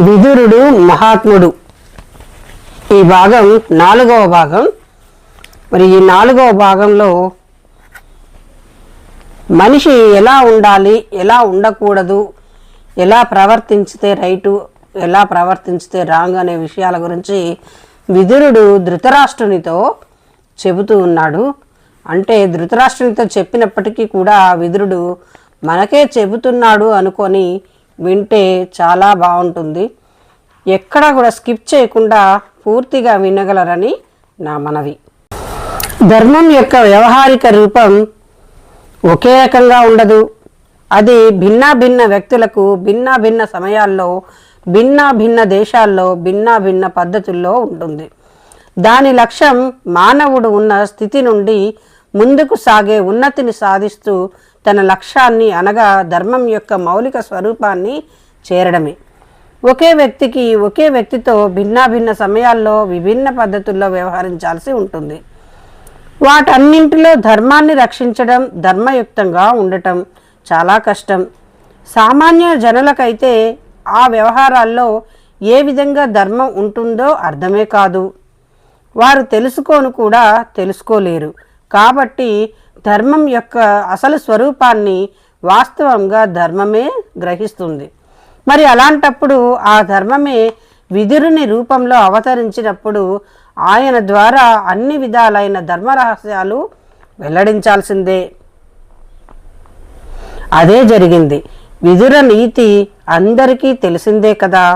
విదురుడు మహాత్ముడు. ఈ భాగం 4వ భాగం. మరి ఈ 4వ భాగంలో మనిషి ఎలా ఉండాలి, ఎలా ఉండకూడదు, ఎలా ప్రవర్తించితే రైటు, ఎలా ప్రవర్తించితే రాంగ్ అనే విషయాల గురించి విదురుడు ధృతరాష్ట్రునితో చెబుతూ ఉన్నాడు. అంటే ధృతరాష్ట్రునితో చెప్పినప్పటికీ కూడా విదురుడు మనకే చెబుతున్నాడు అనుకొని వింటే చాలా బాగుంటుంది. ఎక్కడా కూడా స్కిప్ చేయకుండా పూర్తిగా వినగలరని నా మనవి. ధర్మం యొక్క వ్యవహారిక రూపం ఒకే రకంగా ఉండదు. అది భిన్న వ్యక్తులకు భిన్న సమయాల్లో, భిన్న దేశాల్లో, భిన్న పద్ధతుల్లో ఉంటుంది. దాని లక్ష్యం మానవుడు ఉన్న స్థితి నుండి ముందుకు సాగే ఉన్నతిని సాధిస్తూ తన లక్ష్యాన్ని అనగా ధర్మం యొక్క మౌలిక స్వరూపాన్ని చేరడమే. ఒకే వ్యక్తితో భిన్న సమయాల్లో విభిన్న పద్ధతుల్లో వ్యవహరించాల్సి ఉంటుంది. వాటన్నింటిలో ధర్మాన్ని రక్షించడం, ధర్మయుక్తంగా ఉండటం చాలా కష్టం. సామాన్య జనులకైతే ఆ వ్యవహారాల్లో ఏ విధంగా ధర్మం ఉంటుందో అర్థమే కాదు. వారు తెలుసుకోలేరు. కాబట్టి ధర్మం యొక్క అసలు స్వరూపాన్ని వాస్తవంగా ధర్మమే గ్రహిస్తుంది. మరి అలాంటప్పుడు ఆ ధర్మమే విదురుని రూపంలో అవతరించినప్పుడు ఆయన ద్వారా అన్ని విధాలైన ధర్మ రహస్యాలు వెల్లడించాల్సిందే. అదే జరిగింది. విదుర నీతి అందరికీ తెలిసిందే కదా.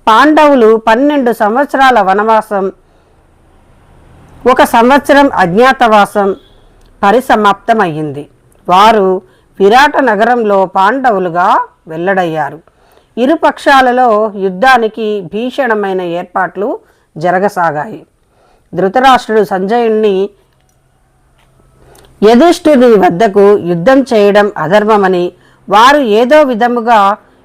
పాండవులు 12 సంవత్సరాల వనవాసం, 1 సంవత్సరం అజ్ఞాతవాసం పరిసమాప్తమయ్యింది. వారు విరాట నగరంలో పాండవులుగా వెల్లడయ్యారు. ఇరు పక్షాలలో యుద్ధానికి భీషణమైన ఏర్పాట్లు జరగసాగాయి. ధృతరాష్ట్రుడు సంజయుణ్ణి యుధిష్ఠిరుని వద్దకు యుద్ధం చేయడం అధర్మమని, వారు ఏదో విధముగా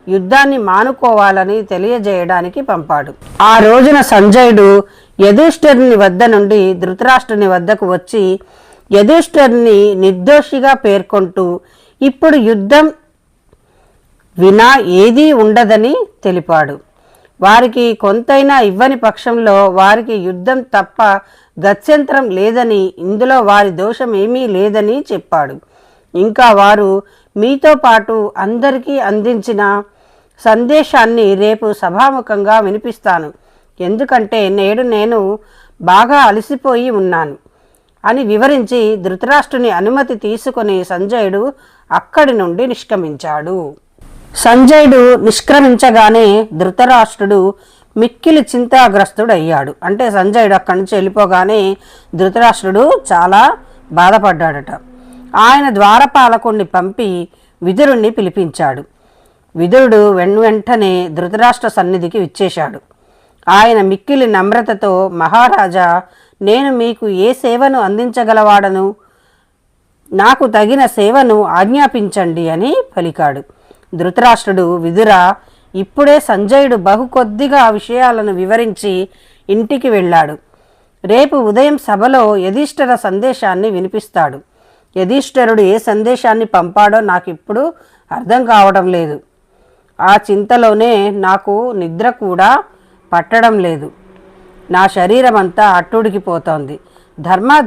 యుద్ధాన్ని మానుకోవాలని తెలియజేయడానికి పంపాడు. ఆ రోజున సంజయుడు యుధిష్ఠిరుని వద్ద నుండి ధృతరాష్ట్రుని వద్దకు వచ్చి యుధిష్ఠిరుని నిర్దోషిగా పేర్కొంటూ ఇప్పుడు యుద్ధం వినా ఏదీ ఉండదని తెలిపాడు. వారికి కొంతైనా ఇవ్వని పక్షంలో వారికి యుద్ధం తప్ప గత్యంతరం లేదని, ఇందులో వారి దోషం ఏమీ లేదని చెప్పాడు. ఇంకా వారు మీతో పాటు అందరికీ అందించిన సందేశాన్ని రేపు సభాముఖంగా వినిపిస్తాను. ఎందుకంటే నేడు నేను బాగా అలసిపోయి ఉన్నాను అని వివరించి ధృతరాష్ట్రుని అనుమతి తీసుకొని సంజయుడు అక్కడి నుండి నిష్క్రమించాడు. సంజయుడు నిష్క్రమించగానే ధృతరాష్ట్రుడు మిక్కిలి చింతాగ్రస్తుడయ్యాడు. అంటే సంజయుడు అక్కడి నుంచి వెళ్ళిపోగానే ధృతరాష్ట్రుడు చాలా బాధపడ్డాడట. ఆయన ద్వారపాలకుణ్ణి పంపి విదురుణ్ణి పిలిపించాడు. విదురుడు వెంటనే ధృతరాష్ట్ర సన్నిధికి విచ్చేశాడు. ఆయన మిక్కిలి నమ్రతతో, మహారాజా, నేను మీకు ఏ సేవను అందించగలవాడను, నాకు తగిన సేవను ఆజ్ఞాపించండి అని పలికాడు. ధృతరాష్ట్రుడు, విదురా, ఇప్పుడే సంజయుడు కొద్దిగా విషయాలను వివరించి ఇంటికి వెళ్ళాడు. రేపు ఉదయం సభలో యుధిష్ఠిర సందేశాన్ని వినిపిస్తాడు. యుధిష్ఠిరుడు ఏ సందేశాన్ని పంపాడో నాకిప్పుడు అర్థం కావడం లేదు. ఆ చింతలోనే నాకు నిద్ర కూడా పట్టడం లేదు. నా శరీరం అంతా అట్టుడికిపోతోంది.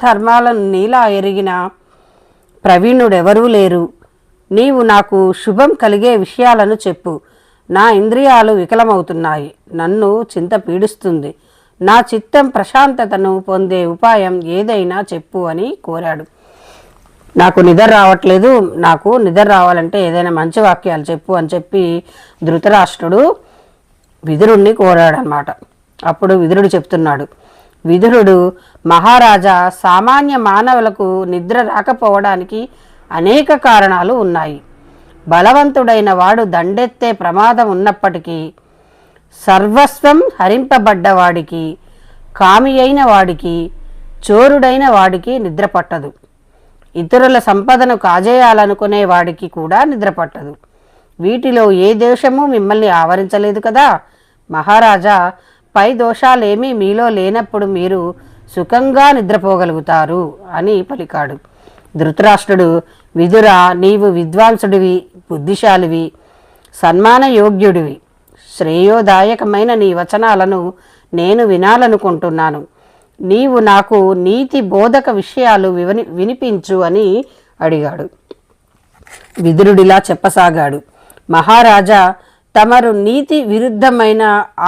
ధర్మాలను నీలా ఎరిగిన ప్రవీణుడెవరూ లేరు. నీవు నాకు శుభం కలిగే విషయాలను చెప్పు. నా ఇంద్రియాలు వికలమవుతున్నాయి. నన్ను చింత పీడిస్తుంది. నా చిత్తం ప్రశాంతతను పొందే ఉపాయం ఏదైనా చెప్పు అని కోరాడు. నాకు నిద్ర రావట్లేదు, నాకు నిద్ర రావాలంటే ఏదైనా మంచి వాక్యాలు చెప్పు అని చెప్పి ధృతరాష్ట్రుడు విదురుణ్ణి కోరాడనమాట. అప్పుడు విదురుడు చెప్తున్నాడు. విదురుడు, మహారాజా, సామాన్య మానవులకు నిద్ర రాకపోవడానికి అనేక కారణాలు ఉన్నాయి. బలవంతుడైన వాడు దండెత్తే ప్రమాదం ఉన్నప్పటికీ, సర్వస్వం హరింపబడ్డవాడికి, కామి అయిన వాడికి, చోరుడైన వాడికి నిద్ర పట్టదు. ఇతరుల సంపదను కాజేయాలనుకునే వాడికి కూడా నిద్ర పట్టదు. వీటిలో ఏ దోషము మిమ్మల్ని ఆవరించలేదు కదా. మహారాజా, పై దోషాలేమీ మీలో లేనప్పుడు మీరు సుఖంగా నిద్రపోగలుగుతారు అని పలికాడు. ధృతరాష్ట్రుడు, విదురా, నీవు విద్వాంసుడివి, బుద్ధిశాలివి, సన్మానయోగ్యుడివి, శ్రేయోదాయకమైన నీ వచనాలను నేను వినాలనుకుంటున్నాను. నీవు నాకు నీతి బోధక విషయాలు వినిపించు అని అడిగాడు. విదురుడిలా చెప్పసాగాడు. మహారాజా, తమరు నీతి విరుద్ధమైన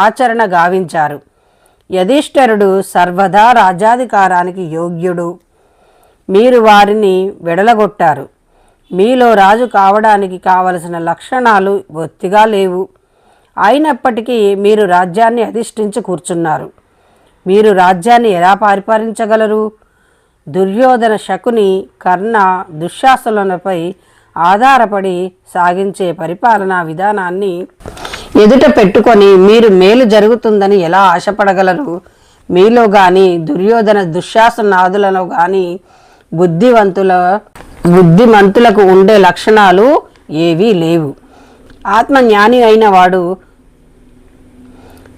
ఆచరణ గావించారు. యధిష్ఠరుడు సర్వదా రాజ్యాధికారానికి యోగ్యుడు. మీరు వారిని వెడలగొట్టారు. మీలో రాజు కావడానికి కావలసిన లక్షణాలు బొత్తిగా లేవు. అయినప్పటికీ మీరు రాజ్యాన్ని అధిష్ఠించి కూర్చున్నారు. మీరు రాజ్యాన్ని ఎలా పరిపాలించగలరు? దుర్యోధన, శకుని, కర్ణ, దుశ్శాసనులపై ఆధారపడి సాగించే పరిపాలనా విధానాన్ని ఎదుట పెట్టుకొని మీరు మేలు జరుగుతుందని ఎలా ఆశపడగలరు? మీలో కానీ దుర్యోధన దుశ్శాసనాదులలో కానీ బుద్ధిమంతులకు ఉండే లక్షణాలు ఏవీ లేవు. ఆత్మజ్ఞాని అయిన వాడు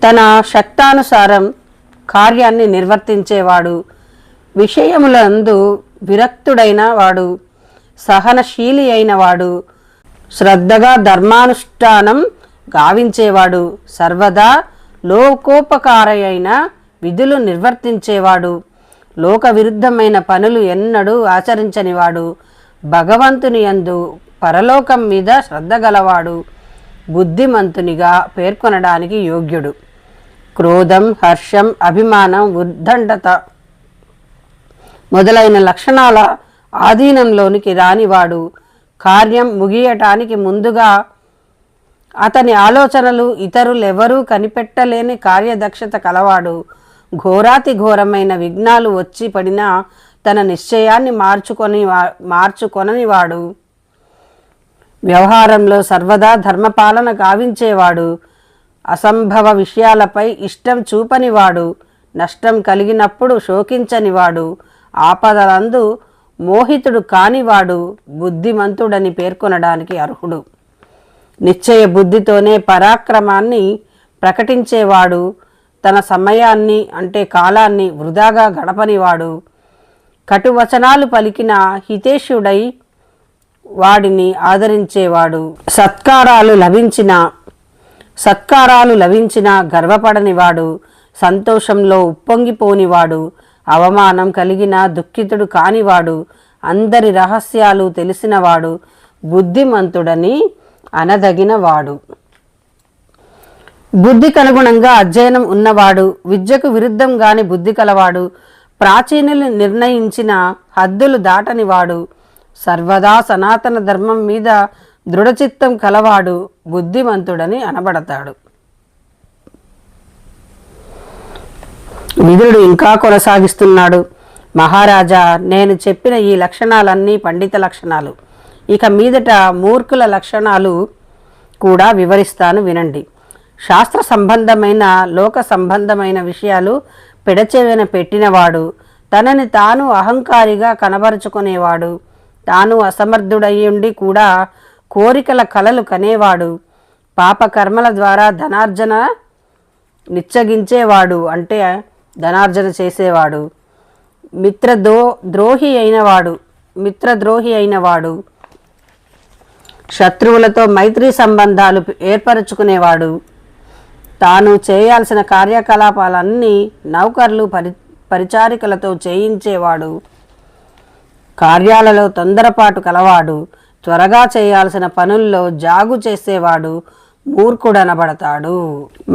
తన శక్తానుసారం కార్యాన్ని నిర్వర్తించేవాడు. విషయములందు విరక్తుడైన వాడు, సహనశీలి అయిన వాడు, శ్రద్ధగా ధర్మానుష్ఠానం గావించేవాడు, సర్వదా లోకోపకారైన విధులు నిర్వర్తించేవాడు, లోక విరుద్ధమైన పనులు ఎన్నడూ ఆచరించనివాడు, భగవంతుని యందు పరలోకం మీద శ్రద్ధ గలవాడు, బుద్ధిమంతునిగా పేర్కొనడానికి యోగ్యుడు. క్రోధం, హర్షం, అభిమానం, ఉద్దండత మొదలైన లక్షణాల ఆధీనంలోనికి రానివాడు, కార్యం ముగియటానికి ముందుగా అతని ఆలోచనలు ఇతరులెవరూ కనిపెట్టలేని కార్యదక్షత కలవాడు, ఘోరాతి ఘోరమైన విఘ్నాలు వచ్చి పడినా తన నిశ్చయాన్ని మార్చుకొననివాడు, వ్యవహారంలో సర్వదా ధర్మపాలన గావించేవాడు, అసంభవ విషయాలపై ఇష్టం చూపనివాడు, నష్టం కలిగినప్పుడు శోకించనివాడు, ఆపదలందు మోహితుడు కానివాడు, బుద్ధిమంతుడని పేర్కొనడానికి అర్హుడు. నిశ్చయ బుద్ధితోనే పరాక్రమాన్ని ప్రకటించేవాడు, తన సమయాన్ని అంటే కాలాన్ని వృధాగా గడపనివాడు, కటువచనాలు పలికిన హితేషుడై వాడిని ఆదరించేవాడు, సత్కారాలు లభించిన గర్వపడనివాడు, సంతోషంలో ఉప్పొంగిపోనివాడు, అవమానం కలిగిన దుఃఖితుడు కానివాడు, అందరి రహస్యాలు తెలిసినవాడు, బుద్ధిమంతుడని అనదగినవాడు, బుద్ధికనుగుణంగా అధ్యయనం ఉన్నవాడు, విద్యకు విరుద్ధంగాని బుద్ధి కలవాడు, ప్రాచీనులు నిర్ణయించిన హద్దులు దాటనివాడు, సర్వదా సనాతన ధర్మం మీద దృఢచిత్తం కలవాడు, బుద్ధిమంతుడని అనబడతాడు. విదురుడు ఇంకా కొనసాగిస్తున్నాడు. మహారాజా, నేను చెప్పిన ఈ లక్షణాలన్నీ పండిత లక్షణాలు. ఇక మీదట మూర్ఖుల లక్షణాలు కూడా వివరిస్తాను, వినండి. శాస్త్ర సంబంధమైన లోక సంబంధమైన విషయాలు పెడచెవిన పెట్టినవాడు, తనని తాను అహంకారిగా కనబరుచుకునేవాడు, తాను అసమర్థుడయ్యుండి కూడా కోరికల కలలు కనేవాడు, పాపకర్మల ద్వారా ధనార్జన నిచ్చగించేవాడు అంటే ధనార్జన చేసేవాడు, మిత్రద్రోహి అయినవాడు, శత్రువులతో మైత్రి సంబంధాలు ఏర్పరచుకునేవాడు, తాను చేయాల్సిన కార్యకలాపాలన్నీ నౌకర్లు పరిచారికలతో చేయించేవాడు, కార్యాలలో తొందరపాటు కలవాడు, త్వరగా చేయాల్సిన పనుల్లో జాగు చేసేవాడు మూర్ఖుడనబడతాడు.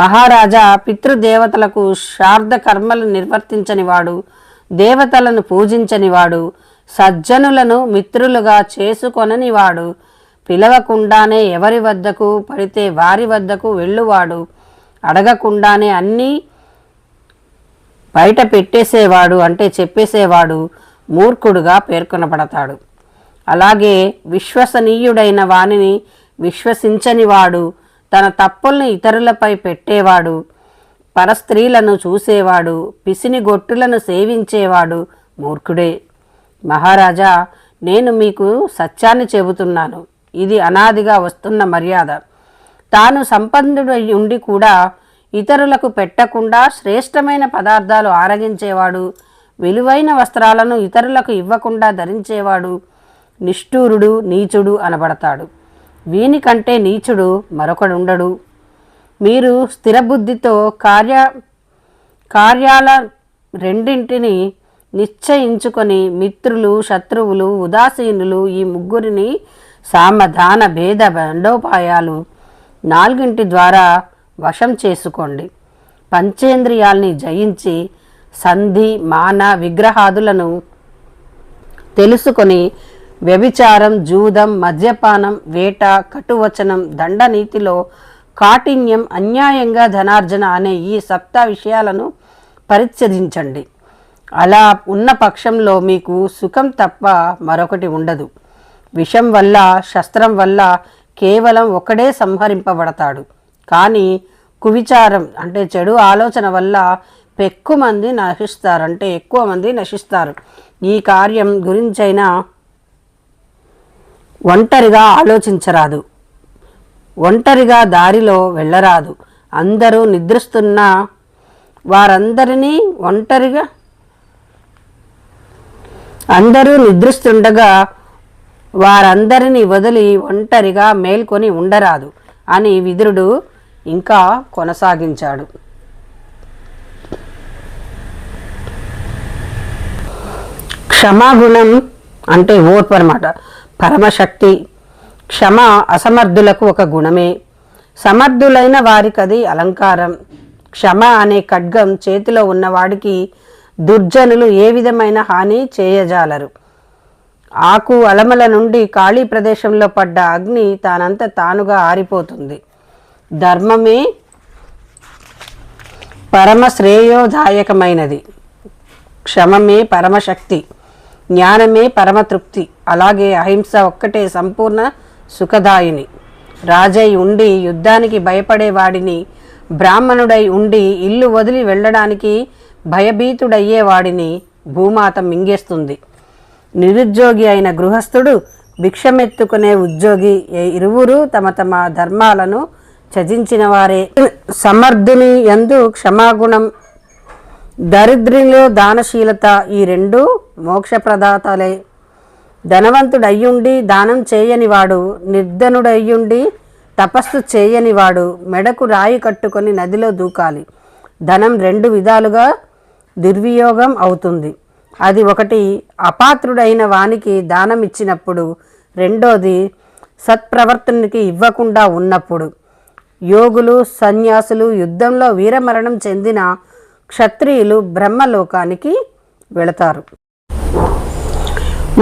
మహారాజా, పితృదేవతలకు శ్రాద్ధ కర్మలు నిర్వర్తించనివాడు, దేవతలను పూజించనివాడు, సజ్జనులను మిత్రులుగా చేసుకొననివాడు, పిలవకుండానే ఎవరి వద్దకు పడితే వారి వద్దకు వెళ్ళువాడు, అడగకుండానే అన్నీ బయట పెట్టేసేవాడు అంటే చెప్పేసేవాడు మూర్ఖుడుగా పేర్కొనబడతాడు. అలాగే విశ్వసనీయుడైన వానిని విశ్వసించనివాడు, తన తప్పుల్ని ఇతరులపై పెట్టేవాడు, పరస్త్రీలను చూసేవాడు, పిసిని గొట్టులను సేవించేవాడు మూర్ఖుడే. మహారాజా, నేను మీకు సత్యాన్ని చెబుతున్నాను. ఇది అనాదిగా వస్తున్న మర్యాద. తాను సంపన్నుడై ఉండి కూడా ఇతరులకు పెట్టకుండా శ్రేష్టమైన పదార్థాలు ఆరగించేవాడు, విలువైన వస్త్రాలను ఇతరులకు ఇవ్వకుండా ధరించేవాడు నిష్ఠూరుడు, నీచుడు అనబడతాడు. వీనికంటే నీచుడు మరొకడుండడు. మీరు స్థిరబుద్ధితో కార్యాల రెండింటిని నిశ్చయించుకొని మిత్రులు, శత్రువులు, ఉదాసీనులు ఈ ముగ్గురిని సామధాన భేద బండోపాయాలు 4 ద్వారా వశం చేసుకోండి. పంచేంద్రియాల్ని జయించి సంధి, మాన, విగ్రహాదులను తెలుసుకొని వ్యభిచారం, జూదం, మద్యపానం, వేట, కటువచనం, దండనీతిలో కాఠిన్యం, అన్యాయంగా ధనార్జన అనే ఈ 7 విషయాలను పరిత్యజించండి. అలా ఉన్న పక్షంలో మీకు సుఖం తప్ప మరొకటి ఉండదు. విషం వల్ల, శస్త్రం వల్ల కేవలం ఒకడే సంహరింపబడతాడు. కానీ కువిచారం అంటే చెడు ఆలోచన వల్ల ఎక్కువ మంది నశిస్తారు. ఈ కార్యం గురించైనా ఒంటరిగా ఆలోచించరాదు, ఒంటరిగా దారిలో వెళ్ళరాదు. అందరూ నిద్రిస్తున్న అందరూ నిద్రిస్తుండగా వారందరినీ వదిలి ఒంటరిగా మేల్కొని ఉండరాదు అని విదురుడు ఇంకా కొనసాగించాడు. క్షమాగుణం అంటే ఓర్పు అన్నమాట. పరమశక్తి. క్షమ అసమర్థులకు ఒక గుణమే, సమర్థులైన వారికి అది అలంకారం. క్షమ అనే ఖడ్గం చేతిలో ఉన్నవాడికి దుర్జనులు ఏ విధమైన హాని చేయజాలరు. ఆకు అలమల నుండి ఖాళీ ప్రదేశంలో పడ్డ అగ్ని తానంత తానుగా ఆరిపోతుంది. ధర్మమే పరమ శ్రేయోదాయకమైనది, క్షమమే పరమశక్తి, జ్ఞానమే పరమతృప్తి. అలాగే అహింస ఒక్కటే సంపూర్ణ సుఖదాయిని. రాజై ఉండి యుద్ధానికి భయపడేవాడిని, బ్రాహ్మణుడై ఉండి ఇల్లు వదిలి వెళ్ళడానికి భయభీతుడయ్యేవాడిని భూమాత మింగేస్తుంది. నిరుద్యోగి అయిన గృహస్థుడు, భిక్షమెత్తుకునే ఉద్యోగి ఇరువురు తమ తమ ధర్మాలను త్యజించిన వారే. సమర్థుని యందు క్షమాగుణం, దరిద్రునిలో దానశీలత, ఈ 2 మోక్షప్రదాతలే. ధనవంతుడయ్యుండి దానం చేయనివాడు, నిర్ధనుడయ్యుండి తపస్సు చేయనివాడు మెడకు రాయి కట్టుకొని నదిలో దూకాలి. ధనం 2 విధాలుగా దుర్వినియోగం అవుతుంది. అది ఒకటి అపాత్రుడైన వానికి దానం ఇచ్చినప్పుడు, రెండోది సత్ప్రవర్తనకి ఇవ్వకుండా ఉన్నప్పుడు. యోగులు, సన్యాసులు, యుద్ధంలో వీరమరణం చెందిన క్షత్రియులు బ్రహ్మలోకానికి వెళతారు.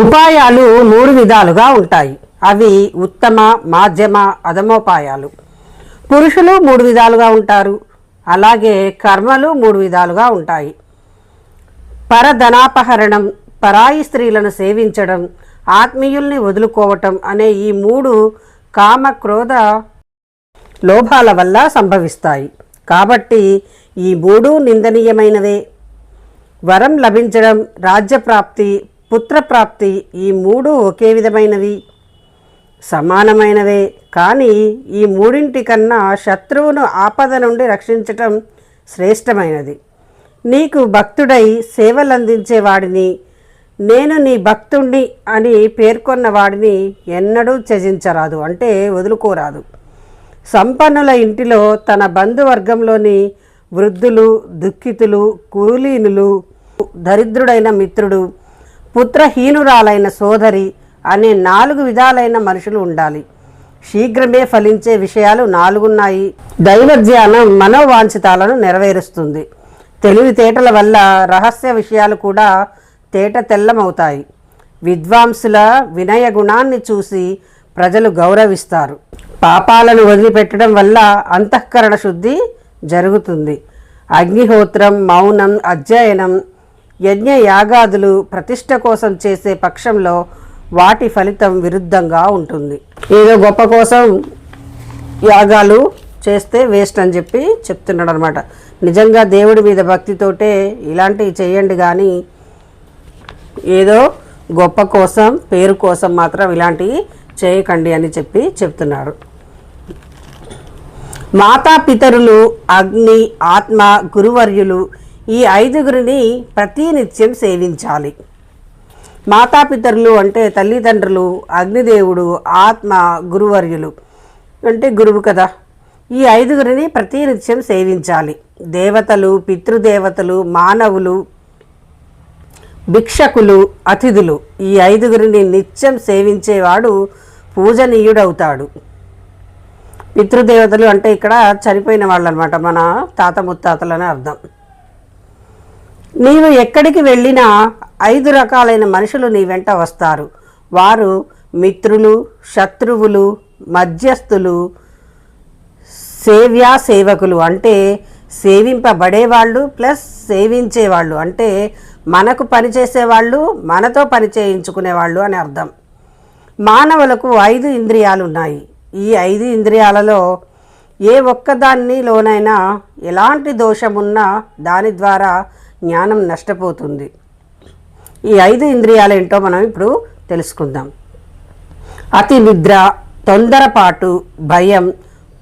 ఉపాయాలు 3 విధాలుగా ఉంటాయి. అవి ఉత్తమ, మాధ్యమ, అధమోపాయాలు. పురుషులు 3 విధాలుగా ఉంటారు. అలాగే కర్మలు 3 విధాలుగా ఉంటాయి. పరధనాపహరణం, పరాయి స్త్రీలను సేవించడం, ఆత్మీయుల్ని వదులుకోవటం అనే ఈ 3 కామ, క్రోధ, లోభాల వల్ల సంభవిస్తాయి. కాబట్టి ఈ 3 నిందనీయమైనవే. వరం లభించడం, రాజ్యప్రాప్తి, పుత్రప్రాప్తి ఈ 3 ఒకే విధమైనవి, సమానమైనవే. కానీ ఈ 3 కన్నా శత్రువును ఆపద నుండి రక్షించటం శ్రేష్టమైనది. నీకు భక్తుడై సేవలందించేవాడిని, నేను నీ భక్తుణ్ణి అని పేర్కొన్న వాడిని ఎన్నడూ త్యజించరాదు, అంటే వదులుకోరాదు. సంపన్నుల ఇంటిలో తన బంధువర్గంలోని వృద్ధులు, దుఃఖితులు, కూలీనులు, దరిద్రుడైన మిత్రుడు, పుత్రహీనురాలైన సోదరి అనే 4 విధాలైన మనుషులు ఉండాలి. శీఘ్రమే ఫలించే విషయాలు 4 ఉన్నాయి. దైవజ్ఞానం మనోవాంఛితాలను నెరవేరుస్తుంది. తెలివితేటల వల్ల రహస్య విషయాలు కూడా తేట తెల్లమవుతాయి. విద్వాంసుల వినయ గుణాన్ని చూసి ప్రజలు గౌరవిస్తారు. పాపాలను వదిలిపెట్టడం వల్ల అంతఃకరణ శుద్ధి జరుగుతుంది. అగ్నిహోత్రం, మౌనం, అధ్యయనం, యజ్ఞ యాగాదులు ప్రతిష్ట కోసం చేసే పక్షంలో వాటి ఫలితం విరుద్ధంగా ఉంటుంది. ఏదో గొప్ప కోసం యాగాలు చేస్తే వేస్ట్ అని చెప్తున్నాడు అనమాట. నిజంగా దేవుడి మీద భక్తితోటే ఇలాంటివి చేయండి, కానీ ఏదో గొప్ప కోసం, పేరు కోసం మాత్రం ఇలాంటివి చేయకండి అని చెప్తున్నాడు. మాతాపితరులు, అగ్ని, ఆత్మ, గురువర్యులు ఈ 5గురిని ప్రతినిత్యం సేవించాలి. మాతాపితరులు అంటే తల్లిదండ్రులు, అగ్నిదేవుడు, ఆత్మ, గురువర్యులు అంటే గురువు కదా. ఈ ఐదుగురిని ప్రతినిత్యం సేవించాలి. దేవతలు, పితృదేవతలు, మానవులు, భిక్షకులు, అతిథులు, ఈ ఐదుగురిని నిత్యం సేవించేవాడు పూజనీయుడవుతాడు. పితృదేవతలు అంటే ఇక్కడ చనిపోయిన వాళ్ళు అనమాట, మన తాత ముత్తాతలని అర్థం. నీవు ఎక్కడికి వెళ్ళినా 5 రకాలైన మనుషులు నీ వెంట వస్తారు. వారు మిత్రులు, శత్రువులు, మధ్యస్థులు, సేవకులు అంటే సేవింపబడేవాళ్ళు ప్లస్ సేవించేవాళ్ళు అంటే మనకు పనిచేసేవాళ్ళు, మనతో పని చేయించుకునేవాళ్ళు అని అర్థం. మానవులకు 5 ఇంద్రియాలు ఉన్నాయి. ఈ 5 ఇంద్రియాలలో ఏ ఒక్కదానిలోనైనా ఎలాంటి దోషమున్నా దాని ద్వారా జ్ఞానం నష్టపోతుంది. ఈ 5 ఇంద్రియాలు ఏంటో మనం ఇప్పుడు తెలుసుకుందాం. అతి నిద్ర, తొందరపాటు, భయం,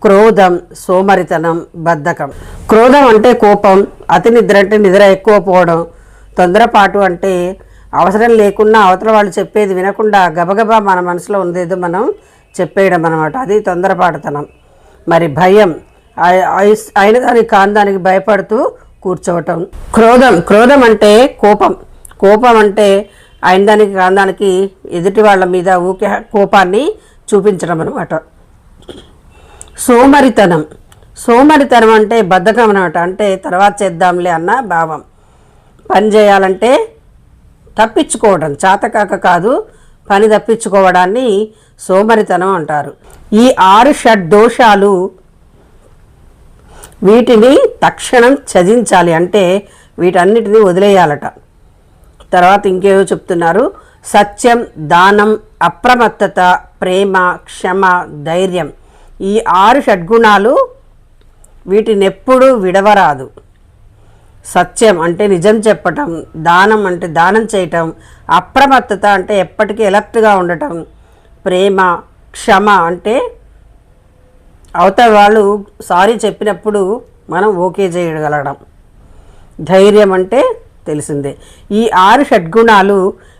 క్రోధం, సోమరితనం, బద్ధకం. క్రోధం అంటే కోపం, అతి నిద్ర అంటే నిద్ర ఎక్కువ పోవడం, తొందరపాటు అంటే అవసరం లేకున్నా అవతల వాళ్ళు చెప్పేది వినకుండా గబగబా మన మనసులో ఉండేదో మనం చెప్పేయడం అనమాట, అది తొందరపాటుతనం. మరి భయం, అయిన దానికి కాని దానికి భయపడుతూ కూర్చోవటం. క్రోధం అంటే కోపం అంటే అయిన దానికి కాని దానికి ఎదుటి వాళ్ళ మీద ఊకే కోపాన్ని చూపించడం అనమాట. సోమరితనం అంటే బద్ధకం అనమాట, అంటే తర్వాత చేద్దాంలే అన్న భావం. పని చేయాలంటే తప్పించుకోవడం, చాతకాక కాదు, పని తప్పించుకోవడాన్ని సోమరితనం అంటారు. ఈ 6 షడ్దోషాలు వీటిని తక్షణం త్యజించాలి, అంటే వీటన్నిటిని వదిలేయాలట. తర్వాత ఇంకేమో చెప్తున్నారు. సత్యం, దానం, అప్రమత్తత, ప్రేమ, క్షమ, ధైర్యం, ఈ 6 షడ్గుణాలు వీటిని ఎప్పుడూ విడవరాదు. సత్యం అంటే నిజం చెప్పటం, దానం అంటే దానం చేయటం, అప్రమత్తత అంటే ఎప్పటికీ ఎలర్ట్గా ఉండటం, ప్రేమ, క్షమ అంటే అవతల వాళ్ళు సారీ చెప్పినప్పుడు మనం ఓకే చేయగలగడం, ధైర్యం అంటే తెలిసిందే. ఈ 6 షడ్గుణాలు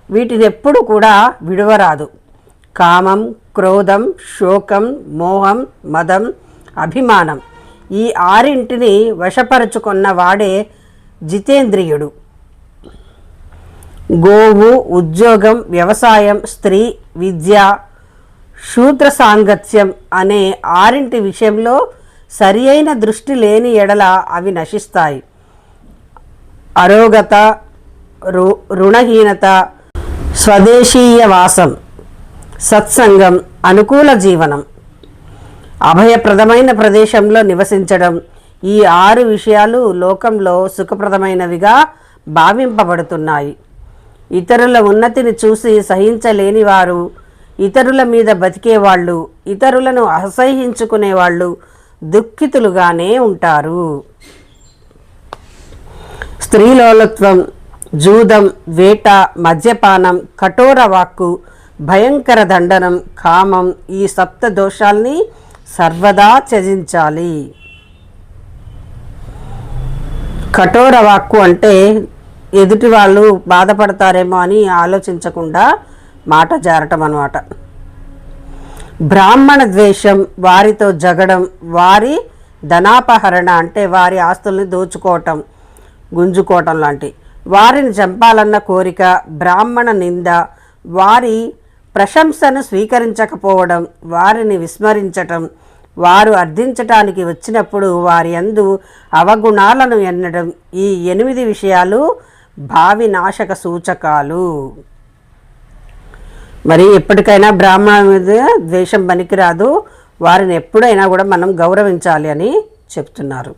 వీటిని ఎప్పుడు కూడా విడవరాదు. కామం, క్రోధం, శోకం, మోహం, మదం, అభిమానం, ఈ 6ంటిని వశపరుచుకున్న వాడే జితేంద్రియుడు. గోవు, ఉద్యోగం, వ్యవసాయం, స్త్రీ, విద్య, శూద్ర సాంగత్యం అనే 6ంటి విషయంలో సరి అయిన దృష్టి లేని ఎడల అవి నశిస్తాయి. అరోగత, రుణహీనత, స్వదేశీయ వాసం, సత్సంగం, అనుకూల జీవనం, అభయప్రదమైన ప్రదేశంలో నివసించడం, ఈ 6 విషయాలు లోకంలో సుఖప్రదమైనవిగా భావింపబడుతున్నాయి. ఇతరుల ఉన్నతిని చూసి సహించలేని వారు, ఇతరుల మీద బతికేవాళ్ళు, ఇతరులను అసహ్యించుకునేవాళ్ళు దుఃఖితులుగానే ఉంటారు. స్త్రీలోలత్వం, జూదం, వేట, మద్యపానం, కఠోర వాక్కు, భయంకర దండనం, కామం, ఈ 7 దోషాల్ని సర్వదా త్యజించాలి. కఠోర వాక్కు అంటే ఎదుటి వాళ్ళు బాధపడతారేమో అని ఆలోచించకుండా మాట జారటం అన్నమాట. బ్రాహ్మణ ద్వేషం, వారితో జగడం, వారి ధనాపహరణ అంటే వారి ఆస్తుల్ని దోచుకోవటం, గుంజుకోవటం లాంటి, వారిని చంపాలన్న కోరిక, బ్రాహ్మణ నింద, వారి ప్రశంసను స్వీకరించకపోవడం, వారిని విస్మరించటం, వారు అర్థించటానికి వచ్చినప్పుడు వారి యందు అవగుణాలను ఎన్నడం, ఈ 8 విషయాలు భావి నాశక సూచకాలు. మరి ఎప్పటికైనా బ్రాహ్మణుల మీద ద్వేషం పనికిరాదు, వారిని ఎప్పుడైనా కూడా మనం గౌరవించాలి అని చెప్తున్నారు.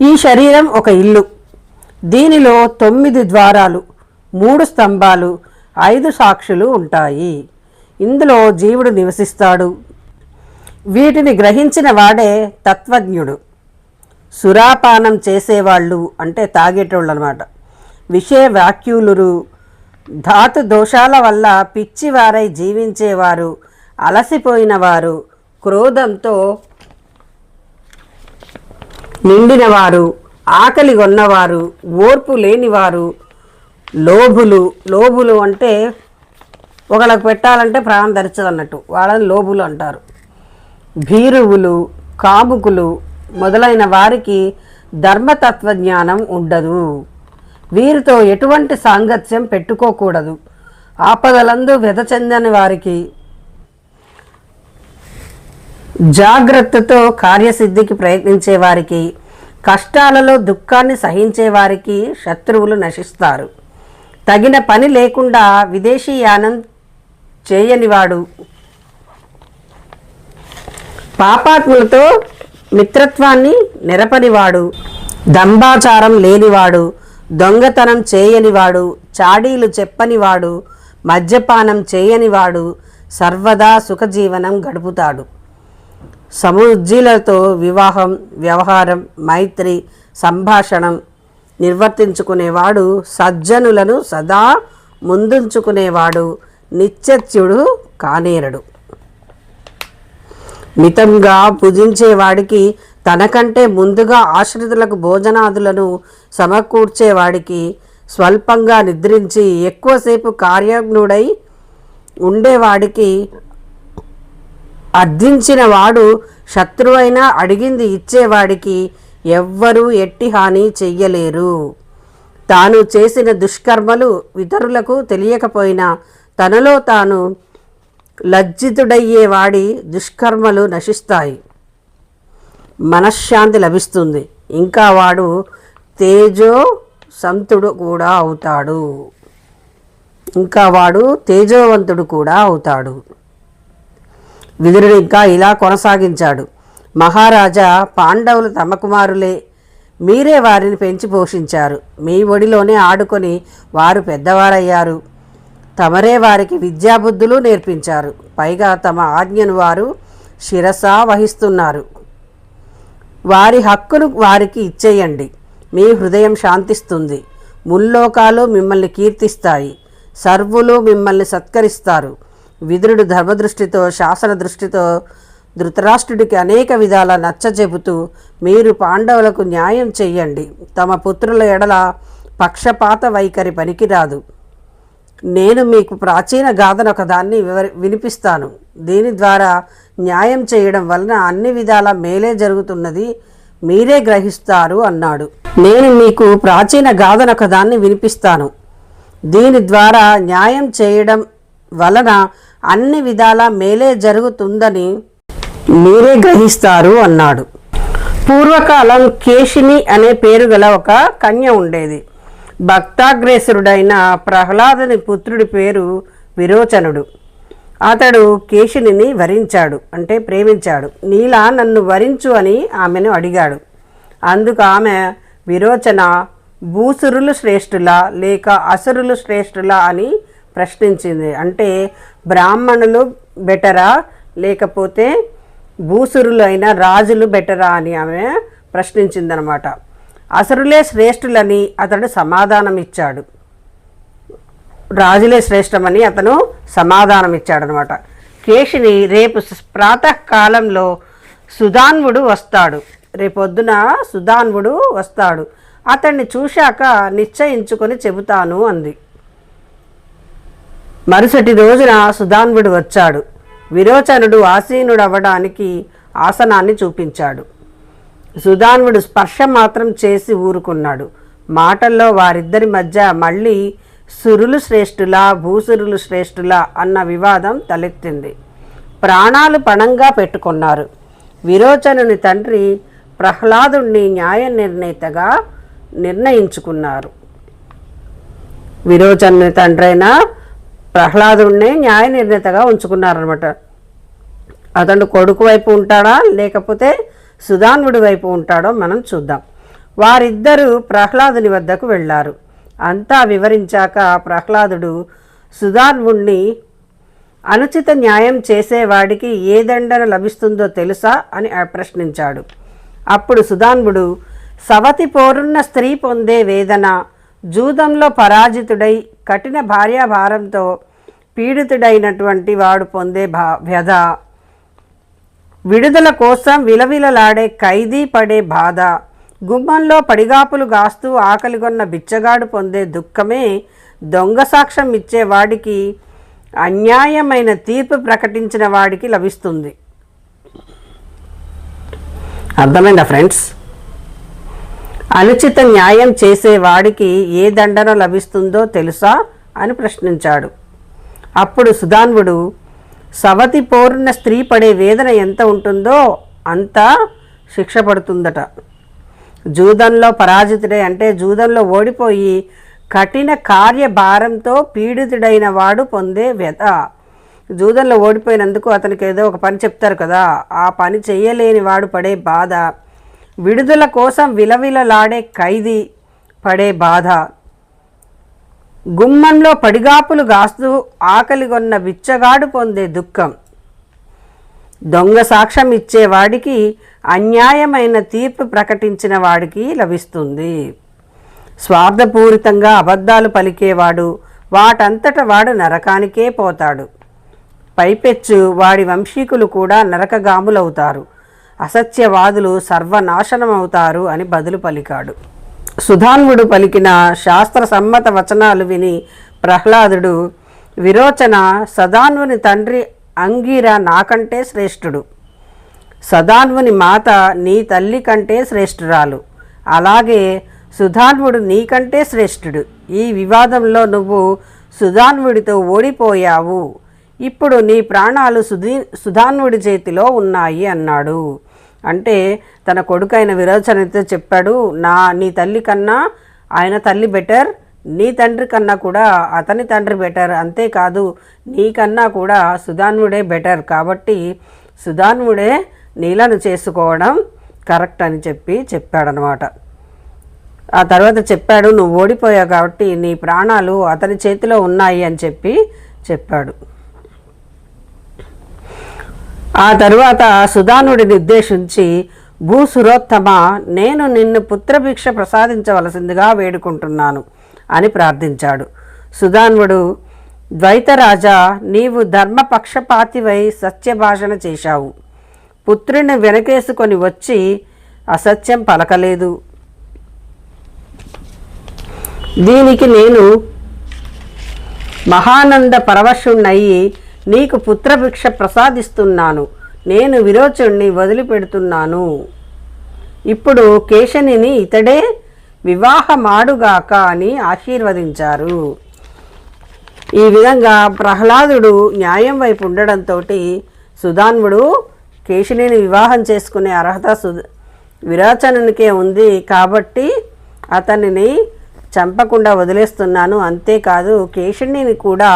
ఈ శరీరం ఒక ఇల్లు, దీనిలో 9 ద్వారాలు, 3 స్తంభాలు, 5 సాక్షులు ఉంటాయి. ఇందులో జీవుడు నివసిస్తాడు. వీటిని గ్రహించిన వాడే తత్వజ్ఞుడు. సురాపానం చేసేవాళ్ళు అంటే తాగేటోళ్ళు అన్నమాట, విషయ వ్యాఖ్యులు, ధాతు దోషాల వల్ల పిచ్చివారై జీవించేవారు, అలసిపోయినవారు, క్రోధంతో నిండినవారు, ఆకలి కొన్నవారు, ఓర్పు లేనివారు, లోభులు అంటే ఒకళ్ళకి పెట్టాలంటే ప్రాణం ధరించదు అన్నట్టు, వాళ్ళని లోభులు అంటారు. భీరువులు, కాముకులు మొదలైన వారికి ధర్మతత్వ జ్ఞానం ఉండదు. వీరితో ఎటువంటి సాంగత్యం పెట్టుకోకూడదు. ఆపదలందు వ్యధ చెందని వారికి, జాగ్రత్తతో కార్యసిద్ధికి ప్రయత్నించే వారికి, కష్టాలలో దుఃఖాన్ని సహించే వారికి శత్రువులు నశిస్తారు. తగిన పని లేకుండా విదేశీయానం చేయనివాడు, పాపాత్ములతో మిత్రత్వాన్ని నెరపనివాడు, దంభాచారం లేనివాడు, దొంగతనం చేయనివాడు, చాడీలు చెప్పనివాడు, మద్యపానం చేయనివాడు సర్వదా సుఖజీవనం గడుపుతాడు. సముజ్జీలతో వివాహం, వ్యవహారం, మైత్రి, సంభాషణం నిర్వర్తించుకునేవాడు, సజ్జనులను సదా ముందుంచుకునేవాడు నిత్యత్యుడు కానేరడు. మితంగా భుజించేవాడికి, తనకంటే ముందుగా ఆశ్రితులకు భోజనాదులను సమకూర్చేవాడికి, స్వల్పంగా నిద్రించి ఎక్కువసేపు కార్యజ్ఞుడై ఉండేవాడికి, అర్థించిన వాడు శత్రువైనా అడిగింది ఇచ్చేవాడికి ఎవ్వరూ ఎట్టి హాని చెయ్యలేరు. తాను చేసిన దుష్కర్మలు ఇతరులకు తెలియకపోయినా తనలో తాను లజ్జితుడయ్యేవాడి దుష్కర్మలు నశిస్తాయి, మనశ్శాంతి లభిస్తుంది. ఇంకా వాడు తేజోవంతుడు కూడా అవుతాడు. విదురుడు ఇంకా ఇలా కొనసాగించాడు. మహారాజా, పాండవులు తమ కుమారులే. మీరే వారిని పెంచి పోషించారు. మీ ఒడిలోనే ఆడుకొని వారు పెద్దవారయ్యారు. తమరే వారికి విద్యాబుద్ధులు నేర్పించారు. పైగా తమ ఆజ్ఞను వారు శిరసా వహిస్తున్నారు. వారి హక్కును వారికి ఇచ్చేయండి. మీ హృదయం శాంతిస్తుంది. ముల్లోకాలు మిమ్మల్ని కీర్తిస్తాయి. సర్వులు మిమ్మల్ని సత్కరిస్తారు. విదురుడు ధర్మదృష్టితో, శాసన దృష్టితో ధృతరాష్ట్రుడికి అనేక విధాల నచ్చజెబుతూ, మీరు పాండవులకు న్యాయం చెయ్యండి. తమ పుత్రుల ఎడల పక్షపాత వైఖరి పనికిరాదు. నేను మీకు ప్రాచీన గాథను ఒకదాన్ని వినిపిస్తాను. దీని ద్వారా న్యాయం చేయడం వలన అన్ని విధాల మేలే జరుగుతున్నది మీరే గ్రహిస్తారు అన్నాడు. నేను మీకు ప్రాచీన గాథను ఒకదాన్ని వినిపిస్తాను. దీని ద్వారా న్యాయం చేయడం వలన అన్ని విధాల మేలే జరుగుతుందని మీరే గ్రహిస్తారు అన్నాడు. పూర్వకాలం కేశిని అనే పేరు గల ఒక కన్య ఉండేది. భక్తాగ్రేసరుడైన ప్రహ్లాదుని పుత్రుడి పేరు విరోచనుడు. అతడు కేశినిని వరించాడు, అంటే ప్రేమించాడు. నీలా నన్ను వరించు అని ఆమెను అడిగాడు. అందుకు ఆమె, విరోచన, భూసురులు శ్రేష్ఠులా లేక అసురులు శ్రేష్ఠులా అని ప్రశ్నించింది. అంటే బ్రాహ్మణులు బెటరా లేకపోతే భూసురులైన రాజులు బెటరా అని ఆమె ప్రశ్నించిందనమాట. అసురులే శ్రేష్ఠులని అతడు సమాధానం ఇచ్చాడు. రాజులే శ్రేష్టమని అతను సమాధానం ఇచ్చాడనమాట. కేశిని, రేపు ప్రాతకాలంలో సుధాన్వుడు వస్తాడు. రేపొద్దున సుధాన్వుడు వస్తాడు. అతన్ని చూశాక నిశ్చయించుకొని చెబుతాను అంది. మరుసటి రోజున సుధాన్వుడు వచ్చాడు. విరోచనుడు ఆసీనుడవ్వడానికి ఆసనాన్ని చూపించాడు. సుధాన్వుడు స్పర్శ మాత్రం చేసి ఊరుకున్నాడు. మాటల్లో వారిద్దరి మధ్య మళ్ళీ సురులు శ్రేష్ఠులా భూసురులు శ్రేష్ఠులా అన్న వివాదం తలెత్తింది. ప్రాణాలు పణంగా పెట్టుకున్నారు. విరోచనుని తండ్రి ప్రహ్లాదుణ్ణి న్యాయ నిర్ణేతగా నిర్ణయించుకున్నారు. విరోచనుని తండ్రైన ప్రహ్లాదుణ్ణి న్యాయ నిర్ణేతగా ఉంచుకున్నారనమాట. అతడు కొడుకు వైపు ఉంటాడా లేకపోతే సుధాన్వుడి వైపు ఉంటాడో మనం చూద్దాం. వారిద్దరూ ప్రహ్లాదుని వద్దకు వెళ్ళారు. అంతా వివరించాక ప్రహ్లాదుడు సుధాన్వుణ్ణి, అనుచిత న్యాయం చేసేవాడికి ఏ దండన లభిస్తుందో తెలుసా అని ప్రశ్నించాడు. అప్పుడు సుధాన్వుడు, సవతి పోరున్న స్త్రీ పొందే వేదన, జూదంలో పరాజితుడై కఠిన భార్యాభారంతో పీడితుడైనటువంటి వాడు పొందే వ్యధ, విడుదల కోసం విలవిలలాడే ఖైదీ పడే బాధ, గుమ్మంలో పడిగాపులు గాస్తూ ఆకలిగొన్న బిచ్చగాడు పొందే దుఃఖమే దొంగ సాక్ష్యం ఇచ్చేవాడికి, అన్యాయమైన తీర్పు ప్రకటించిన వాడికి లభిస్తుంది. అర్థమైందా ఫ్రెండ్స్? అనుచిత న్యాయం చేసేవాడికి ఏ దండన లభిస్తుందో తెలుసా అని ప్రశ్నించాడు. అప్పుడు సుధాన్వుడు, సవతి పోరున్న స్త్రీ పడే వేదన ఎంత ఉంటుందో అంత శిక్ష పడుతుందట. జూదంలో పరాజితుడై అంటే జూదంలో ఓడిపోయి కఠిన కార్యభారంతో పీడితుడైన వాడు పొందే వ్యధ. జూదంలో ఓడిపోయినందుకు అతనికి ఏదో ఒక పని చెప్తారు కదా, ఆ పని చేయలేని వాడు పడే బాధ, విడుదల కోసం విలవిలలాడే ఖైదీ పడే బాధ, గుమ్మంలో పడిగాపులు గాస్తూ ఆకలిగొన్న బిచ్చగాడు పొందే దుఃఖం, దొంగ సాక్ష్యం ఇచ్చేవాడికి అన్యాయమైన తీర్పు ప్రకటించిన వాడికి లభిస్తుంది. స్వార్థపూరితంగా అబద్ధాలు పలికేవాడు వాటంతట వాడు నరకానికే పోతాడు. పైపెచ్చు వాడి వంశీకులు కూడా నరకగాములవుతారు. అసత్యవాదులు సర్వనాశనమవుతారు అని బదులు పలికాడు. సుధాన్వుడు పలికిన శాస్త్ర సమ్మత వచనాలు విని ప్రహ్లాదుడు, విరోచన, సదాన్వుని తండ్రి అంగీర నాకంటే శ్రేష్ఠుడు, సదాన్వుని మాత నీ తల్లి కంటే శ్రేష్ఠురాలు, అలాగే సుధాన్వుడు నీకంటే శ్రేష్ఠుడు. ఈ వివాదంలో నువ్వు సుధాన్వుడితో ఓడిపోయావు. ఇప్పుడు నీ ప్రాణాలు సుధాన్వుడి చేతిలో ఉన్నాయి అన్నాడు. అంటే తన కొడుకైన విరోచనతో చెప్పాడు, నీ తల్లి కన్నా ఆయన తల్లి బెటర్, నీ తండ్రి కన్నా కూడా అతని తండ్రి బెటర్, అంతేకాదు నీకన్నా కూడా సుధాన్వుడే బెటర్, కాబట్టి సుధాన్వుడే నీలను చేసుకోవడం కరెక్ట్ అని చెప్పాడనమాట. ఆ తర్వాత చెప్పాడు, నువ్వు ఓడిపోయావు కాబట్టి నీ ప్రాణాలు అతని చేతిలో ఉన్నాయి అని చెప్పాడు. ఆ తరువాత సుధానుడిని ఉద్దేశించి, భూసురోత్తమ, నేను నిన్ను పుత్రభిక్ష ప్రసాదించవలసిందిగా వేడుకుంటున్నాను అని ప్రార్థించాడు. సుధాన్వుడు, ద్వైతరాజా, నీవు ధర్మపక్షపాతివై సత్యభాషణ చేశావు. పుత్రుని వెనకేసుకొని వచ్చి అసత్యం పలకలేదు. దీనికి నేను మహానంద పరవశుణ్ణయి నీకు పుత్రభిక్ష ప్రసాదిస్తున్నాను. నేను విరోచనుణ్ణి వదిలిపెడుతున్నాను. ఇప్పుడు కేశినిని ఇతడే వివాహమాడుగాక అని ఆశీర్వదించారు. ఈ విధంగా ప్రహ్లాదుడు న్యాయం వైపు ఉండడంతో సుధాన్వుడు కేశినిని వివాహం చేసుకునే అర్హత విరోచనునికే ఉంది, కాబట్టి అతనిని చంపకుండా వదిలేస్తున్నాను, అంతేకాదు కేశినిని కూడా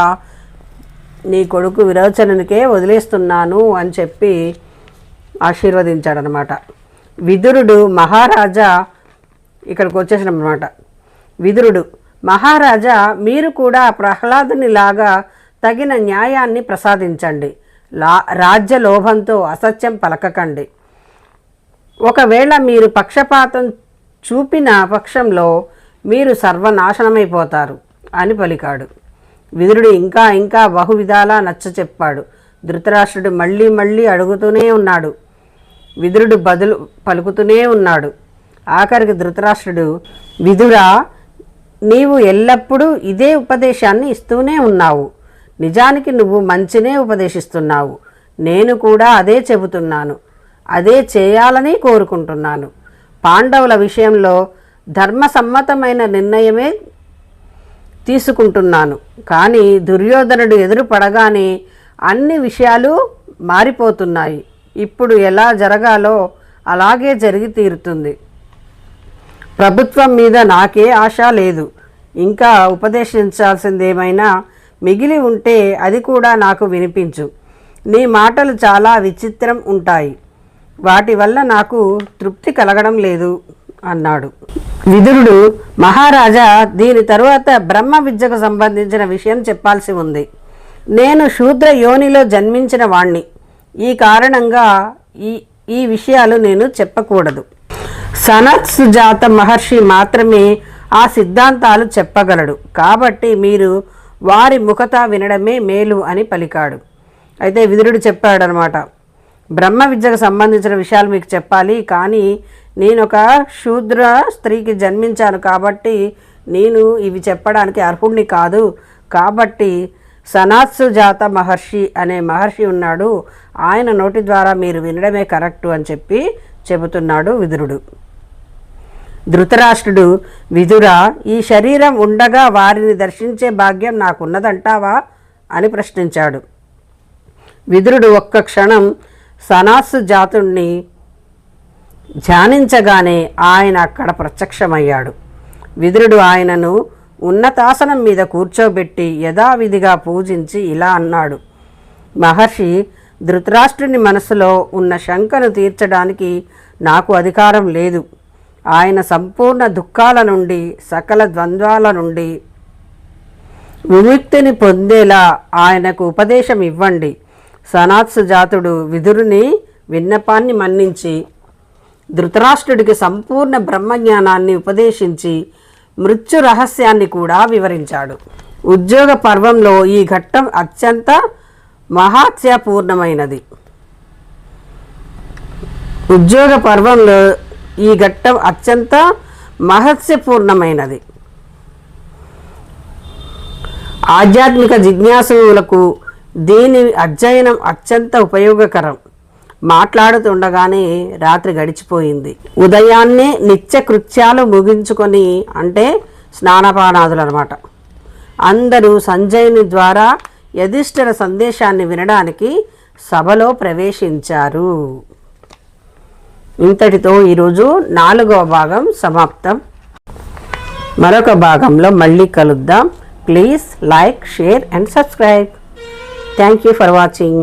నీ కొడుకు విరోచనునికే వదిలేస్తున్నాను అని చెప్పి ఆశీర్వదించాడనమాట. విదురుడు, మహారాజా, ఇక్కడికి వచ్చేసినమాట. విదురుడు, మహారాజా, మీరు కూడా ప్రహ్లాదునిలాగా తగిన న్యాయాన్ని ప్రసాదించండి. రాజ్య లోభంతో అసత్యం పలకకండి. ఒకవేళ మీరు పక్షపాతం చూపిన పక్షంలో మీరు సర్వనాశనమైపోతారు అని పలికాడు. విదురుడు ఇంకా బహువిధాలా నచ్చ చెప్పాడు. ధృతరాష్ట్రుడు మళ్ళీ అడుగుతూనే ఉన్నాడు. విదురుడు బదులు పలుకుతూనే ఉన్నాడు. ఆఖరికి ధృతరాష్ట్రుడు, విదురా, నీవు ఎల్లప్పుడూ ఇదే ఉపదేశాన్ని ఇస్తూనే ఉన్నావు. నిజానికి నువ్వు మంచినే ఉపదేశిస్తున్నావు. నేను కూడా అదే చెబుతున్నాను, అదే చేయాలని కోరుకుంటున్నాను. పాండవుల విషయంలో ధర్మసమ్మతమైన నిర్ణయమే తీసుకుంటున్నాను. కానీ దుర్యోధనుడు ఎదురు పడగానే అన్ని విషయాలు మారిపోతున్నాయి. ఇప్పుడు ఎలా జరగాలో అలాగే జరిగి తీరుతుంది. ప్రభుత్వం మీద నాకే ఆశ లేదు. ఇంకా ఉపదేశించాల్సిందేమైనా మిగిలి ఉంటే అది కూడా నాకు వినిపించు. నీ మాటలు చాలా విచిత్రం ఉంటాయి. వాటి వల్ల నాకు తృప్తి కలగడం లేదు అన్నాడు. విదురుడు, మహారాజా, దీని తరువాత బ్రహ్మ విద్యకు సంబంధించిన విషయం చెప్పాల్సి ఉంది. నేను శూద్ర యోనిలో జన్మించిన వాణ్ణి. ఈ కారణంగా ఈ విషయాలు నేను చెప్పకూడదు. సనత్సుజాత మహర్షి మాత్రమే ఆ సిద్ధాంతాలు చెప్పగలడు. కాబట్టి మీరు వారి ముఖత వినడమే మేలు అని పలికాడు. అయితే విదురుడు చెప్పాడనమాట, బ్రహ్మ విద్యకు సంబంధించిన విషయాలు మీకు చెప్పాలి, కానీ నేను ఒక శూద్ర స్త్రీకి జన్మించాను కాబట్టి నేను ఇవి చెప్పడానికి అర్హుణ్ణి కాదు. కాబట్టి సనత్సుజాత మహర్షి అనే మహర్షి ఉన్నాడు, ఆయన నోటి ద్వారా మీరు వినడమే కరెక్టు అని చెబుతున్నాడు విదురుడు. ధృతరాష్ట్రుడు, విదురా, ఈ శరీరం ఉండగా వారిని దర్శించే భాగ్యం నాకున్నదంటావా అని ప్రశ్నించాడు. విదురుడు ఒక్క క్షణం సనాసు జాతుణ్ణి ధ్యానించగానే ఆయన అక్కడ ప్రత్యక్షమయ్యాడు. విదురుడు ఆయనను ఉన్నతాసనం మీద కూర్చోబెట్టి యథావిధిగా పూజించి ఇలా అన్నాడు. మహర్షి, ధృతరాష్ట్రుని మనసులో ఉన్న శంకను తీర్చడానికి నాకు అధికారం లేదు. ఆయన సంపూర్ణ దుఃఖాల నుండి, సకల ద్వంద్వాల నుండి విముక్తిని పొందేలా ఆయనకు ఉపదేశం ఇవ్వండి. సనాత్సు జాతుడు విదురుని విన్నపాన్ని మన్నించి ధృతరాష్ట్రుడికి సంపూర్ణ బ్రహ్మజ్ఞానాన్ని ఉపదేశించి మృత్యు రహస్యాన్ని కూడా వివరించాడు. ఉద్యోగ పర్వంలో ఈ ఘట్టం అత్యంత మహాత్యపూర్ణమైనది. ఉద్యోగ పర్వంలో ఈ ఘట్టం అత్యంత మహత్యపూర్ణమైనది. ఆధ్యాత్మిక జిజ్ఞాసులకు దీని అధ్యయనం అత్యంత ఉపయోగకరం. మాట్లాడుతుండగానే రాత్రి గడిచిపోయింది. ఉదయాన్నే నిత్య కృత్యాలు ముగించుకొని, అంటే స్నానపానాదులు అన్నమాట, అందరూ సంజయుని ద్వారా యధిష్ఠిర సందేశాన్ని వినడానికి సభలో ప్రవేశించారు. ఇంతటితో ఈరోజు 4వ భాగం సమాప్తం. మరొక భాగంలో మళ్ళీ కలుద్దాం. Please like, share and subscribe. Thank you for watching.